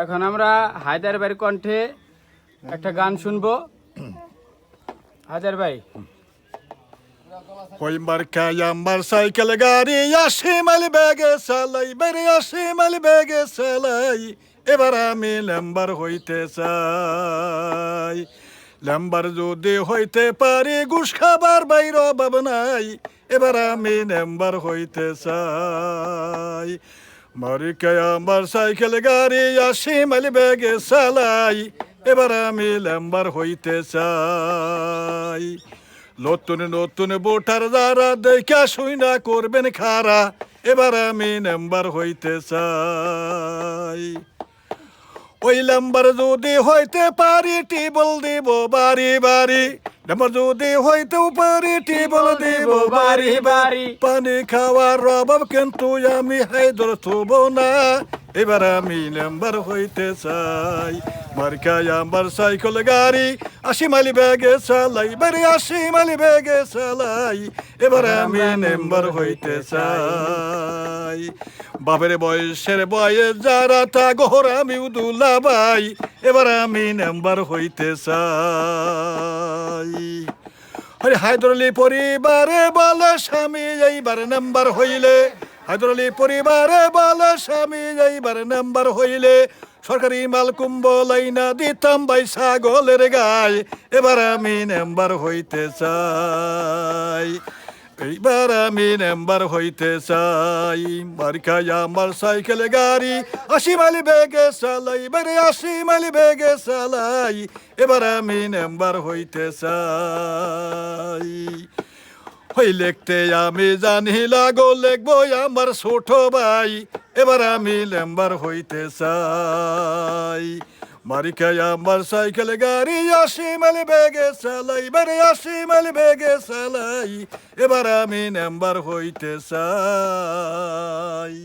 এখন আমরা হায়দার ভাইয়ের কণ্ঠে একটা গান শুনবো। হায়দার ভাই। ওই মার্কায় আমার সাইকেল গাড়ি 80 মাইল বেগে চালাই, বেরে 80 মাইল বেগে চালাই। এবার আমি লেম্বার হইতে চাই। লেম্বার যদি হইতে পারি ঘুষ খাবার বাইর অভাব নাই। এবার আমি লেম্বার হইতে চাই। মার্কায় আমার সাইকেল গাড়ি 80 মাইল বেগে চালাই। এবার আমি লেম্বার হইতে চাই। নতুন নতুন ভোটার যারা দেখা শুইনা করবেন খারা। এবার আমি নাম্বার হইতে চাই। ওই নাম্বার যদি হইতে পারি টিবল দিব বাড়ি বাড়ি। নাম্বার যদি হইতে পারি টিবল দিব বাড়ি বাড়ি। পানি খাওয়ার অভাব কিন্তু আমি হায়দর থব না। এবার আমি নাম্বার হইতে চাই। মার্কায় আমার সাইকেল গাড়ি 80 মাইল বেগে চালাই, বারে 80 মাইল বেগে চালাই। এবার আমি নাম্বার হইতে চাই। বাপের বয়সের বয়স যারা তা ঘর আমি উদুলা ভাই। এবার আমি নাম্বার হইতে চাই। আরে হায়দরলি পরিবারে বলে স্বামী এইবার নাম্বার হইলে। হায়দরলি পরিবারে বলে স্বামী এইবার নাম্বার হইলে। সরকারি মাল কুম্বলাই না দিতাম ভাই ছাগলের গায়ে। এবার আমি নাম্বার হইতে চাই। এইবার আমি নাম্বার হইতে চাই। মার্কায় আমার সাইকেল গাড়ি 80 মাইল বেগে চালাই, বারে 80 মাইল বেগে চালাই। এবার আমি নাম্বার হইতে চাই। ওই লিখতে আমি জানি লাগো লিখবো আমার ছোট ভাই। এবার আমি নাম্বার হইতে চাই। মার্কায় আমার সাইকেল গাড়ি 80 মাইল বেগে চালাই, বারে 80 মাইল বেগে চালাই। এবার আমি নাম্বার হইতে চাই।